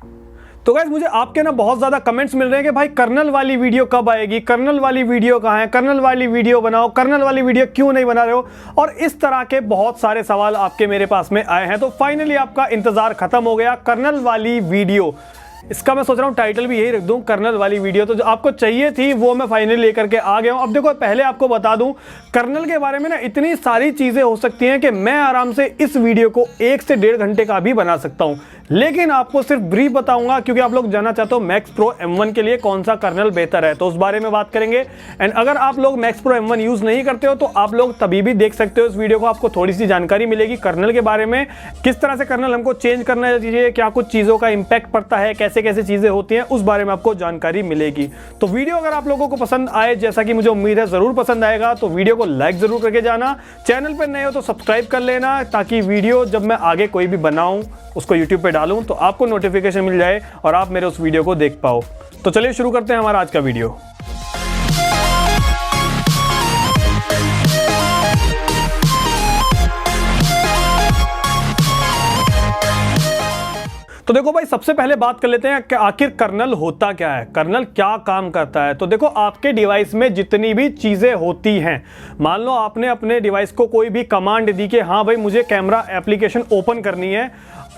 तो गाइस मुझे आपके ना बहुत ज़्यादा कमेंट्स मिल रहे हैं कि भाई कर्नल वाली वीडियो कब आएगी, कर्नल वाली वीडियो कहाँ है, कर्नल वाली वीडियो बनाओ, कर्नल वाली वीडियो क्यों नहीं बना रहे हो, और इस तरह के बहुत सारे सवाल आपके मेरे पास में आए हैं। तो फाइनली आपका इंतज़ार खत्म हो गया, कर्नल वाली वीडियो। इसका मैं सोच रहा हूँ टाइटल भी यही रख दूँ, कर्नल वाली वीडियो। तो जो आपको चाहिए थी वो मैं फाइनली लेकर के आ गया हूँ। अब देखो पहले आपको बता दूँ कर्नल के बारे में ना इतनी सारी चीज़ें हो सकती हैं कि मैं आराम से इस वीडियो को 1 से 1.5 घंटे का भी बना सकता हूँ, लेकिन आपको सिर्फ ब्रीफ बताऊंगा क्योंकि आप लोग जानना चाहते हो मैक्स प्रो M1 के लिए कौन सा कर्नल बेहतर है, तो उस बारे में बात करेंगे। एंड अगर आप लोग मैक्स प्रो M1 यूज़ नहीं करते हो तो आप लोग तभी भी देख सकते हो इस वीडियो को, आपको थोड़ी सी जानकारी मिलेगी कर्नल के बारे में, किस तरह से कर्नल हमको चेंज करना चाहिए, क्या कुछ चीज़ों का इंपैक्ट पड़ता है, कैसे कैसे चीज़ें होती हैं, उस बारे में आपको जानकारी मिलेगी। तो वीडियो अगर आप लोगों को पसंद आए, जैसा कि मुझे उम्मीद है ज़रूर पसंद आएगा, तो वीडियो को लाइक ज़रूर करके जाना, चैनल पर नए हो तो सब्सक्राइब कर लेना, ताकि वीडियो जब मैं आगे कोई भी बनाऊँ उसको YouTube पे डालूं तो आपको नोटिफिकेशन मिल जाए और आप मेरे उस वीडियो को देख पाओ। तो चलिए शुरू करते हैं हमारा आज का वीडियो। तो देखो भाई सबसे पहले बात कर लेते हैं कि आखिर कर्नल होता क्या है, कर्नल क्या काम करता है। तो देखो आपके डिवाइस में जितनी भी चीज़ें होती हैं, मान लो आपने अपने डिवाइस को कोई भी कमांड दी कि हाँ भाई मुझे कैमरा एप्लीकेशन ओपन करनी है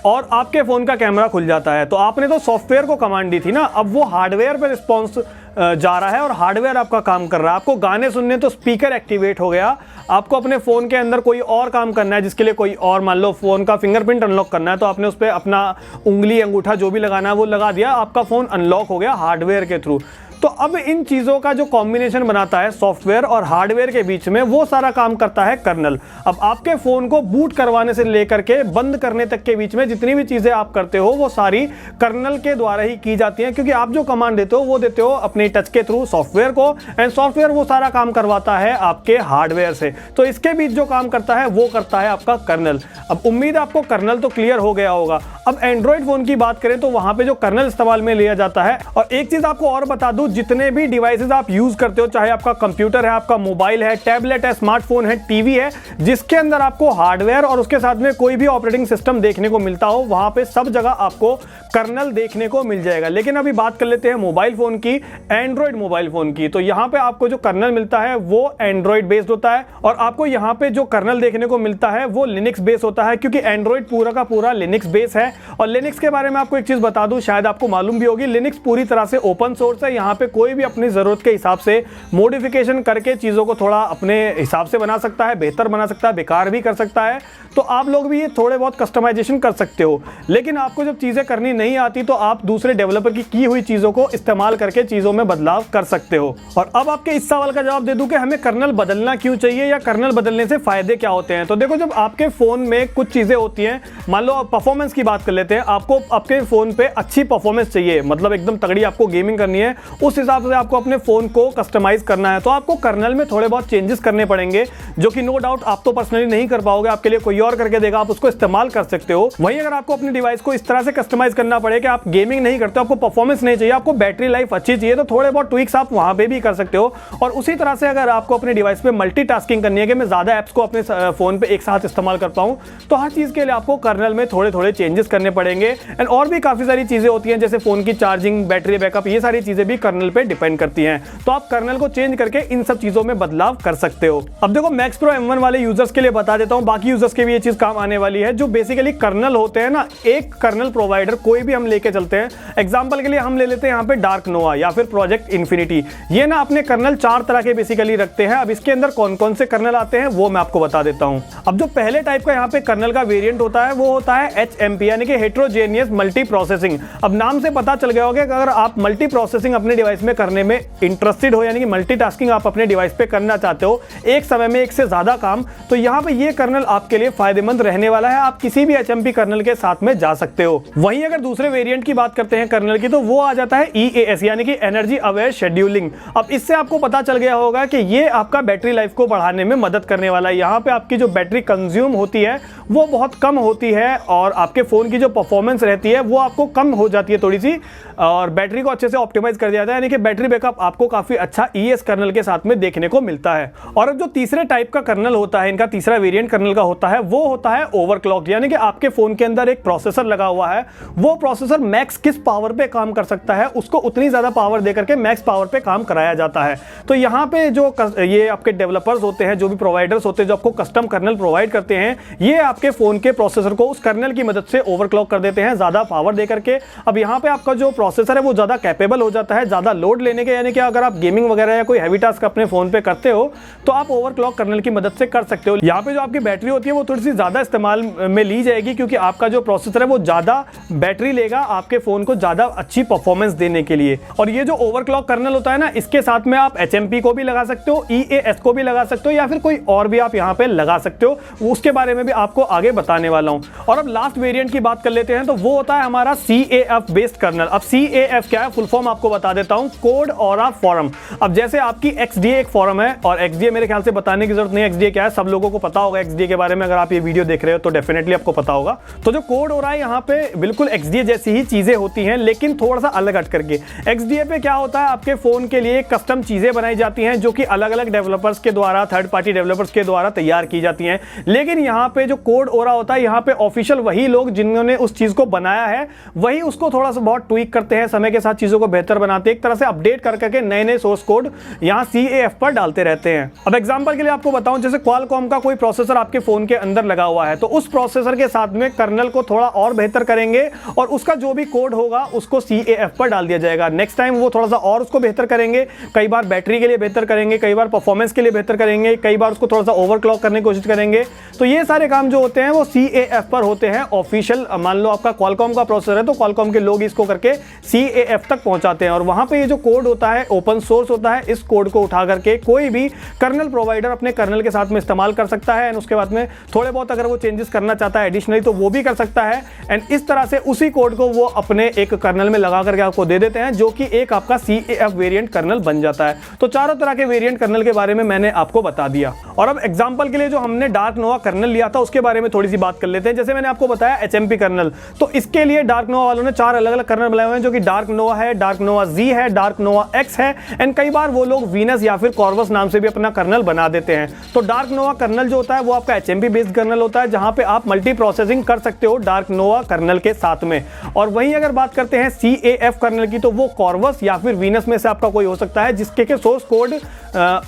और आपके फ़ोन का कैमरा खुल जाता है, तो आपने तो सॉफ्टवेयर को कमांड दी थी ना, अब वो हार्डवेयर पर रिस्पॉन्स जा रहा है और हार्डवेयर आपका काम कर रहा है। आपको गाने सुनने तो स्पीकर एक्टिवेट हो गया, आपको अपने फ़ोन के अंदर कोई और काम करना है जिसके लिए कोई और, मान लो फ़ोन का फिंगरप्रिंट अनलॉक करना है तो आपने उस पर अपना उंगली अंगूठा जो भी लगाना है वो लगा दिया, आपका फ़ोन अनलॉक हो गया हार्डवेयर के थ्रू। तो अब इन चीज़ों का जो कॉम्बिनेशन बनाता है सॉफ्टवेयर और हार्डवेयर के बीच में, वो सारा काम करता है कर्नल। अब आपके फ़ोन को बूट करवाने से लेकर के बंद करने तक के बीच में जितनी भी चीज़ें आप करते हो वो सारी कर्नल के द्वारा ही की जाती हैं, क्योंकि आप जो कमांड देते हो वो देते हो अपने टच के थ्रू सॉफ्टवेयर को, एंड सॉफ्टवेयर वो सारा काम करवाता है आपके हार्डवेयर से। तो इसके बीच जो काम करता है वो करता है आपका कर्नल। अब उम्मीद है आपको कर्नल तो क्लियर हो गया होगा। अब एंड्रॉयड फ़ोन की बात करें तो वहाँ पे जो कर्नल इस्तेमाल में लिया जाता है, और एक चीज़ आपको और बता दूँ, जितने भी डिवाइसेस आप यूज़ करते हो, चाहे आपका कंप्यूटर है, आपका मोबाइल है, टैबलेट है, स्मार्टफोन है, टीवी है, जिसके अंदर आपको हार्डवेयर और उसके साथ में कोई भी ऑपरेटिंग सिस्टम देखने को मिलता हो, वहाँ पे सब जगह आपको कर्नल देखने को मिल जाएगा। लेकिन अभी बात कर लेते हैं मोबाइल फ़ोन की, एंड्रॉयड मोबाइल फ़ोन की। तो यहाँ पे आपको जो कर्नल मिलता है वो एंड्रॉयड बेस्ड होता है, और आपको यहाँ पे जो कर्नल देखने को मिलता है वो लिनक्स बेस होता है, क्योंकि एंड्रॉयड पूरा का पूरा लिनक्स बेस है। और लिनक्स के बारे में आपको एक चीज़ बता दूँ, शायद आपको मालूम भी होगी, लिनक्स पूरी तरह से ओपन सोर्स है। यहाँ पे कोई भी अपनी ज़रूरत के हिसाब से मॉडिफिकेशन करके चीज़ों को थोड़ा अपने हिसाब से बना सकता है, बेहतर बना सकता है, बेकार भी कर सकता है। तो आप लोग भी ये थोड़े बहुत कस्टमाइजेशन कर सकते हो, लेकिन आपको जब चीज़ें करनी नहीं आती तो आप दूसरे डेवलपर की हुई चीज़ों को इस्तेमाल करके चीज़ों में बदलाव कर सकते हो। और अब आपके इस सवाल का जवाब दे दूं कि हमें कर्नल बदलना क्यों चाहिए या कर्नल बदलने से फ़ायदे क्या होते हैं। तो देखो जब आपके फ़ोन में कुछ चीज़ें होती हैं, मान लो परफॉर्मेंस की बात कर लेते हैं, आपको आपके फ़ोन पर अच्छी परफॉर्मेंस चाहिए, मतलब एकदम तगड़ी आपको गेमिंग करनी है, उस हिसाब से आपको अपने फ़ोन को कस्टमाइज करना है, तो आपको कर्नल में थोड़े बहुत चेंजेस करने पड़ेंगे, जो कि नो डाउट आप तो पर्सनली नहीं कर पाओगे, आपके लिए कोई और करके देगा, आप उसको इस्तेमाल कर सकते हो। वहीं अगर आपको अपने डिवाइस को इस तरह से कस्टमाइज करना पड़े कि आप गेमिंग नहीं करते, आपको परफॉर्मेंस नहीं चाहिए, आपको बैटरी लाइफ अच्छी चाहिए, तो थोड़े बहुत ट्विक्स आप वहां पे भी कर सकते हो। और उसी तरह से अगर आपको अपने डिवाइस पे मल्टीटास्किंग करनी है कि मैं ज्यादा ऐप्स को अपने फोन पे एक साथ इस्तेमाल कर पाऊं, तो हर चीज के लिए आपको कर्नल में थोड़े थोड़े चेंजेस करने पड़ेंगे। एंड और भी काफी सारी चीजें होती हैं, जैसे फोन की चार्जिंग, बैटरी बैकअप, ये सारी चीजें भी कर्नल पे डिपेंड करती हैं। तो आप कर्नल को चेंज करके इन सब चीजों में बदलाव कर सकते हो। अब देखो मैक्स प्रो M1 वाले यूजर्स के लिए बता देता हूं, बाकी यूजर्स के भी ये चीज काम आने वाली है। जो बेसिकली कर्नल होते हैं ना, एक कर्नल प्रोवाइडर कोई भी हम लेके चलते हैं, एग्जांपल के लिए हम ले लेते हैं यहाँ पे डार्क नोवा या फिर प्रोजेक्ट इन्फिनिटी, ये ना अपने कर्नल 4 तरह के बेसिकली रखते हैं। अब इसके अंदर कौन कौन से कर्नल आते हैं वो मैं आपको बता देता हूं। अब जो पहले टाइप का यहाँ पे कर्नल का वेरिएंट होता है वो होता है HMP, यानी कि हेट्रोजेनियस मल्टी प्रोसेसिंग। अब नाम से पता चल गया होगा कि अगर आप मल्टी प्रोसेसिंग अपने डिवाइस में करने में इंटरेस्टेड हो, यानी कि मल्टीटास्किंग आप अपने डिवाइस पे करना चाहते हो, एक समय में एक से ज्यादा काम, तो यहाँ पे ये कर्नल आपके लिए फायदेमंद रहने वाला है। आप किसी भी HMP कर्नल के साथ में जा सकते हो। वहीं अगर दूसरे वेरिएंट की बात करते हैं कर्नल की, तो वो आ जाता है EAS, यानी कि एनर्जी अवेयर शेड्यूलिंग। अब इससे आपको पता चल गया होगा कि ये आपका बैटरी लाइफ को बढ़ाने में मदद करने वाला है। यहाँ पे आपकी जो बैटरी कंज्यूम होती है वो बहुत कम होती है, और आपके फोन की जो परफॉर्मेंस रहती है वो आपको कम हो जाती है थोड़ी सी, और बैटरी को अच्छे से ऑप्टिमाइज कर दिया जाता है, यानी कि बैटरी बैकअप आपको काफी अच्छा EAS कर्नल के साथ में देखने को मिलता है। और जो तीसरे टाइप का कर्नल होता है, इनका तीसरा वेरिएंट कर्नल का होता है, वो होता है ओवरक्लॉक, यानी कि आपके फोन के अंदर एक प्रोसेसर लगा हुआ है, वो वो प्रोसेसर मैक्स किस पावर पे काम कर सकता है उसको उतनी ज़्यादा पावर दे करके मैक्स पावर पे काम कराया जाता है। तो यहाँ पे जो ये आपके डेवलपर्स होते हैं, जो भी प्रोवाइडर्स होते हैं, जो आपको कस्टम कर्नल प्रोवाइड करते हैं, ये आपके फ़ोन के प्रोसेसर को उस कर्नल की मदद से ओवरक्लॉक कर देते हैं ज़्यादा पावर दे करके। अब यहाँ पे आपका जो प्रोसेसर है वो ज़्यादा कैपेबल हो जाता है ज़्यादा लोड लेने के, यानी कि अगर आप गेमिंग वगैरह या कोई हैवी टास्क अपने फ़ोन पे करते हो तो आप ओवरक्लॉक कर्नल की मदद से कर सकते हो। यहाँ पे जो आपकी बैटरी होती है वो थोड़ी सी ज़्यादा इस्तेमाल में ली जाएगी, क्योंकि आपका जो प्रोसेसर है वो ज़्यादा बैटरी लेगा आपके फ़ोन को ज़्यादा अच्छी परफॉर्मेंस देने के लिए। और ये जो ओवरक्लॉक कर्नल होता है ना, इसके साथ में आप HMP को भी लगा सकते हो, EAS को भी लगा सकते हो, या फिर कोई और भी आप यहाँ पे लगा सकते हो, उसके बारे में भी आपको आगे बताने वाला हूँ। और अब लास्ट वेरिएंट की बात कर लेते हैं, तो वो होता है हमारा CAF बेस्ड कर्नल। अब CAF क्या है, फुल फॉर्म आपको बता देता हूँ, कोड ऑरा फॉरम। अब जैसे आपकी XDA एक फॉरम है, और XDA मेरे ख्याल से बताने की जरूरत नहीं है, XDA क्या है सब लोगों को पता होगा XDA के बारे में, अगर आप ये वीडियो देख रहे हो तो डेफिनेटली आपको पता होगा। तो जो कोड ऑरा है यहाँ पे बिल्कुल XDA जैसी ही चीजें होती हैं, लेकिन थोड़ा सा अलग हट करके। XDA पे क्या होता है, आपके फोन के लिए कस्टम चीजें बनाई जाती हैं जो कि अलग अलग डेवलपर्स के द्वारा, थर्ड पार्टी डेवलपर्स के द्वारा तैयार की जाती हैं। लेकिन यहाँ पे जो कोड ऑरा होता है, यहाँ पे ऑफिशियल वही लोग जिन्होंने उस चीज को बनाया है वही उसको थोड़ा सा बहुत ट्वीक करते हैं, समय के साथ चीजों को बेहतर बनाते हैं, एक तरह से अपडेट कर करके नए नए सोर्स कोड यहाँ CAF पर डालते रहते हैं। अब एग्जांपल के लिए आपको बताऊं, जैसे क्वालकॉम का कोई प्रोसेसर आपके फोन के अंदर लगा हुआ है, तो उस प्रोसेसर के साथ में कर्नल को थोड़ा और बेहतर करेंगे और उसका जो भी कोड होगा उसको CAF पर डाल दिया जाएगा। नेक्स्ट टाइम वो थोड़ा सा और उसको बेहतर करेंगे, कई बार बैटरी के लिए बेहतर करेंगे, कई बार परफॉर्मेंस के लिए बेहतर करेंगे, कई बार उसको थोड़ा सा ओवरक्लॉक करने की कोशिश करेंगे। तो ये सारे काम जो होते हैं वो CAF पर होते हैं ऑफिशियल। मान लो आपका क्वालकॉम का प्रोसेसर है तो क्वालकॉम के लोग इसको करके CAF तक पहुंचाते हैं, और वहां पे ये जो कोड होता है ओपन सोर्स होता है। इस कोड को उठा करके कोई भी कर्नल प्रोवाइडर अपने कर्नल के साथ में इस्तेमाल कर सकता है, एंड उसके बाद में थोड़े बहुत अगर वो चेंजेस करना चाहता है एडिशनली तो वो भी कर सकता है। एंड इस तरह से उसी कोड को वो अपने एक कर्नल में लगा करके आपको दे देते हैं, जो कि एक आपका CAF वेरिएंट कर्नल बन जाता है। तो चारों तरह के वेरिएंट कर्नल के बारे में मैंने आपको बता दिया। और अब एग्जांपल के लिए जो हमने डार्क नोवा कर्नल लिया था उसके बारे में थोड़ी सी बात कर लेते हैं। जैसे मैंने आपको बताया HMP कर्नल, तो इसके लिए डार्क नोवा वालों ने 4 अलग अलग कर्नल बनाए हुए हैं, जो कि डार्क नोवा है, डार्क नोवा Z है, डार्क नोवा X है, एंड कई बार वो लोग वीनस या फिर कॉर्वस नाम से भी अपना कर्नल बना देते हैं। तो डार्क नोवा कर्नल जो होता है वो आपका HMP बेस्ड कर्नल होता है, जहां पे आप मल्टी प्रोसेसिंग कर सकते हो डार्क नोवा कर्नल के साथ में। और वहीं अगर बात करते हैं CAF कर्नल की, तो वो कॉर्वस या फिर वीनस में से आपका कोई हो सकता है, जिसके के सोर्स कोड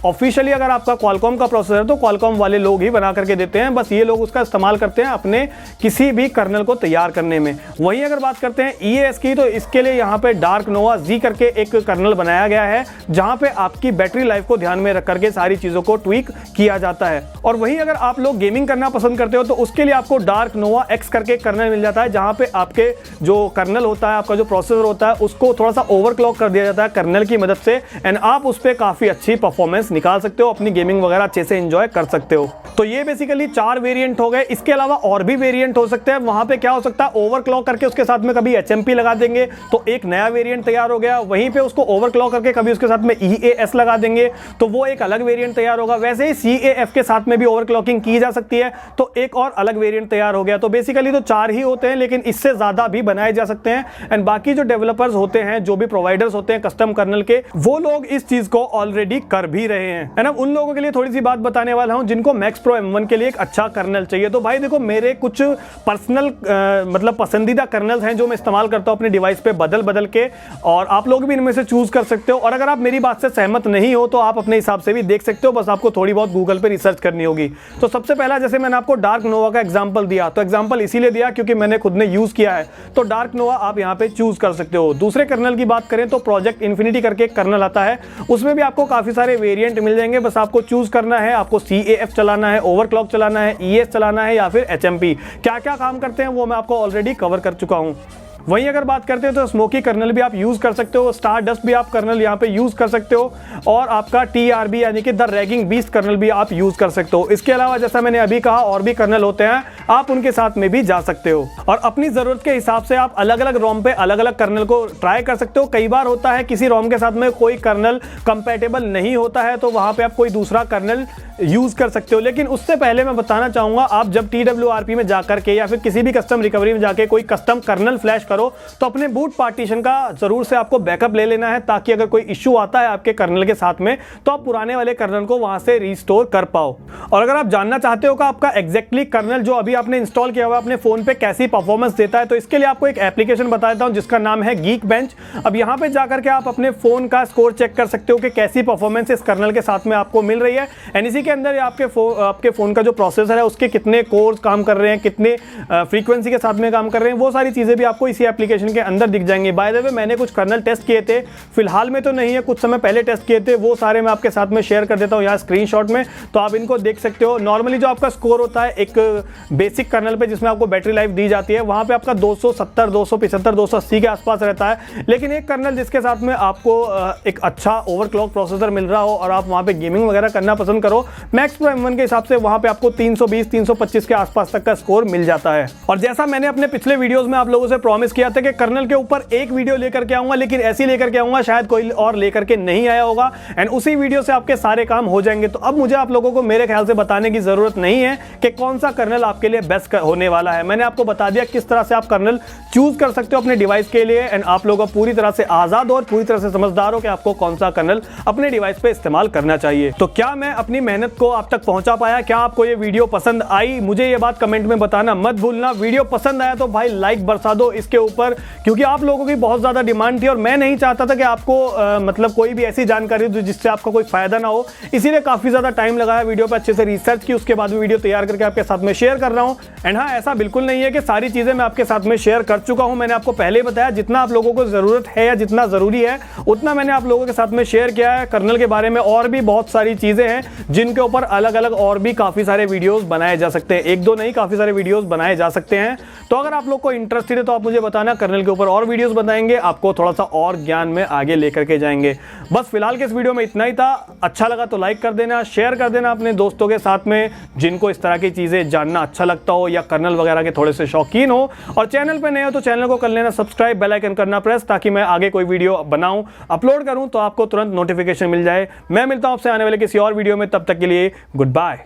ऑफिशियली अगर आपका क्वालकॉम का प्रोसेसर है तो क्वालकॉम वाले लोग ही बना करके देते हैं, बस ये लोग उसका इस्तेमाल करते हैं अपने किसी भी कर्नल को तैयार करने में। वहीं अगर बात करते हैं EAS की, तो इसके लिए यहाँ पे डार्क नोवा Z करके एक कर्नल बनाया गया है, जहां पे आपकी बैटरी लाइफ को ध्यान में रख करके सारी चीजों को ट्वीक किया जाता है। और वहीं अगर आप लोग गेमिंग करना पसंद करते हो तो उसके लिए आपको डार्क नोवा X करके कर्नल मिल जाता है, जहां पे आपके जो कर्नल होता है, आपका जो प्रोसेसर होता है, उसको थोड़ा सा ओवरक्लॉक कर दिया जाता है कर्नल की मदद से, एंड आप उस पर काफी अच्छी परफॉर्मेंस निकाल सकते हो, अपनी गेमिंग वगैरह अच्छे से एंजॉय कर सकते हो। तो ये बेसिकली 4 वेरिएंट हो गए। इसके अलावा और भी वेरिएंट हो सकते हैं। वहां पे क्या हो सकता है, ओवरक्लॉक करके उसके साथ में कभी HMP लगा देंगे तो एक नया वेरिएंट तैयार हो गया, वहीं पे उसको ओवरक्लॉक करके कभी उसके साथ में EAS लगा देंगे तो वो एक अलग वेरिएंट तैयार होगा। वैसे ही CAF के साथ में भी ओवरक्लॉकिंग की जा सकती है तो एक और अलग वेरिएंट तैयार हो गया। तो बेसिकली तो 4 ही होते हैं, लेकिन इससे ज्यादा भी बनाए जा सकते हैं। एंड बाकी जो डेवलपर्स होते हैं, जो भी प्रोवाइडर्स होते हैं कस्टम कर्नल के, वो लोग इस चीज को ऑलरेडी कर भी रहे हैं। एंड अब उन लोगों के लिए थोड़ी सी बात बताने वाला हूं जिनको मैक्स प्रो M1 के लिए एक अच्छा कर्नल चाहिए। तो भाई देखो, मेरे कुछ पर्सनल मतलब पसंदीदा कर्नल्स हैं जो मैं इस्तेमाल करता हूं अपने डिवाइस पे बदल के, और आप लोग भी इनमें से चूज कर सकते हो। और अगर आप मेरी बात से सहमत नहीं हो तो आप अपने हिसाब से भी देख सकते हो, बस आपको थोड़ी बहुत गूगल पे रिसर्च करनी होगी। तो सबसे पहला, जैसे मैंने आपको डार्क नोवा का एग्जांपल दिया, तो एग्जांपल इसीलिए दिया क्योंकि मैंने खुद ने यूज किया है, तो डार्क नोवा आप यहाँ पे चूज कर सकते हो। दूसरे कर्नल की बात करें तो प्रोजेक्ट इन्फिनिटी करके एक कर्नल आता है, उसमें भी आपको काफी सारे वेरिएंट मिल जाएंगे, बस आपको चूज करना है, आपको CAF चलाना है, ओवरक्लॉक चलाना है, EAS चलाना है या फिर HMP। क्या क्या काम करते हैं वो मैं आपको ऑलरेडी कवर कर चुका हूं। वहीं अगर बात करते हैं तो स्मोकी कर्नल भी आप यूज कर सकते हो, स्टार डस्ट भी आप कर्नल यहाँ पे यूज कर सकते हो, और आपका TRB यानी कि द रैगिंग बीस्ट कर्नल भी आप यूज कर सकते हो। इसके अलावा जैसा मैंने अभी कहा और भी कर्नल होते हैं, आप उनके साथ में भी जा सकते हो, और अपनी जरूरत के हिसाब से आप अलग अलग रोम पे अलग अलग कर्नल को ट्राई कर सकते हो। कई बार होता है किसी रोम के साथ में कोई कर्नल कंपैटिबल नहीं होता है, तो वहां पे आप कोई दूसरा कर्नल यूज कर सकते हो। लेकिन उससे पहले मैं बताना चाहूंगा, आप जब TWRP में जाकर के या फिर किसी भी कस्टम रिकवरी में जाके कोई कस्टम कर्नल फ्लैश करो तो अपने बूट पार्टीशन का जरूर से आपको बैकअप ले लेना है, ताकि अगर कोई इश्यू आता है आपके कर्नल के साथ में तो आप पुराने वाले कर्नल को वहां से रीस्टोर कर पाओ। और अगर आप जानना चाहते हो कि आपका एग्जैक्टली कर्नल जो अभी आपने इंस्टॉल किया हुआ है अपने फोन पे कैसी परफॉर्मेंस देता है, तो इसके लिए आपको एक एप्लीकेशन बता देता हूं जिसका नाम है Geekbench। अब यहां पे जाकर के आप अपने फोन का स्कोर चेक कर सकते हो कि कैसी परफॉर्मेंस इस कर्नल के साथ में आपको मिल रही है। एंड इसी के अंदर आपके फोन का जो प्रोसेसर है उसके कितने कोर्स काम कर रहे हैं, कितने फ्रीक्वेंसी के साथ में काम कर रहे हैं, वो सारी चीजें भी आपको इसी एप्लीकेशन के अंदर दिख जाएंगी। बाय द वे मैंने कुछ कर्नल टेस्ट किए थे, फिलहाल में तो नहीं है, कुछ समय पहले टेस्ट किए थे, वो सारे मैं आपके साथ में शेयर कर देता हूं यहाँ स्क्रीनशॉट में, तो आप इनको देख सकते हो। नॉर्मली जो आपका स्कोर होता है एक बेसिक कर्नल पे जिसमें आपको बैटरी लाइफ दी जाती है, वहां पे आपका 270, 275, 280 के आसपास रहता है। लेकिन एक कर्नल जिसके साथ में आपको एक अच्छा ओवरक्लॉक प्रोसेसर मिल रहा हो और आप वहां पे गेमिंग वगैरह करना पसंद करो, मैक्स प्रो M1 के हिसाब से वहां पे आपको 320, 325 के आसपास तक का स्कोर मिल जाता है। और जैसा मैंने अपने पिछले वीडियोस में आप लोगों से प्रॉमिस किया था कि कर्नल के ऊपर एक वीडियो लेकर के आऊंगा, लेकिन ऐसी लेकर के आऊंगा शायद कोई और लेकर के नहीं आया होगा, एंड उसी वीडियो से आपके सारे काम हो जाएंगे। तो अब मुझे आप लोगों को मेरे ख्याल से बताने की जरूरत नहीं है कि कौन सा कर्नल आपके लिए बेस्ट होने वाला है। मैंने आपको बता दिया किस तरह से आप कर्नल चूज कर सकते हो अपने डिवाइस के लिए, एंड आप लोग पूरी तरह से आजाद और पूरी तरह से समझदार हो कि आपको कौन सा कर्नल अपने डिवाइस पे इस्तेमाल करना चाहिए। तो क्या मैं अपनी मेहनत को आप तक पहुंचा पाया? क्या आपको ये वीडियो पसंद आई? मुझे ये बात कमेंट में बताना मत भूलना। वीडियो पसंद आया तो भाई लाइक बरसा दो इसके ऊपर, क्योंकि आप लोगों की बहुत ज्यादा डिमांड थी और मैं नहीं चाहता था कि आपको मतलब कोई भी ऐसी जानकारी दो जिससे आपका कोई फायदा ना हो, इसीलिए काफी ज्यादा टाइम लगाया वीडियो पे, अच्छे से रिसर्च की, उसके बाद वीडियो तैयार करके आपके साथ में शेयर कर रहा हूं। एंड हाँ, ऐसा बिल्कुल नहीं है कि सारी चीजें मैं आपके साथ में शेयर कर चुका हूं। मैंने आपको पहले ही बताया जितना आप लोगों को जरूरत है या जितना जरूरी है उतना मैंने आप लोगों के साथ में शेयर किया है। कर्नल के बारे में और भी बहुत सारी चीजें हैं जिनके ऊपर अलग अलग और भी काफी सारे वीडियोस बनाए जा सकते हैं, एक दो नहीं काफी सारे वीडियोस बनाए जा सकते हैं। तो अगर आप लोग को इंटरेस्टेड है तो आप मुझे बताना, कर्नल के ऊपर और वीडियोस बनाएंगे, आपको थोड़ा सा और ज्ञान में आगे लेकर के जाएंगे। बस फिलहाल के इस वीडियो में इतना ही था। अच्छा लगा तो लाइक कर देना, शेयर कर देना अपने दोस्तों के साथ में जिनको इस तरह की चीजें जानना अच्छा लगता हो या कर्नल वगैरह के थोड़े से शौकीन हो। और चैनल पे नए हो तो चैनल को कर लेना सब्सक्राइब, बेल आइकन करना प्रेस, ताकि मैं आगे कोई वीडियो बनाऊं, अपलोड करूं तो आपको तुरंत नोटिफिकेशन मिल जाए। मैं मिलता हूं आपसे आने वाले किसी और वीडियो में, तब तक के लिए गुड बाय।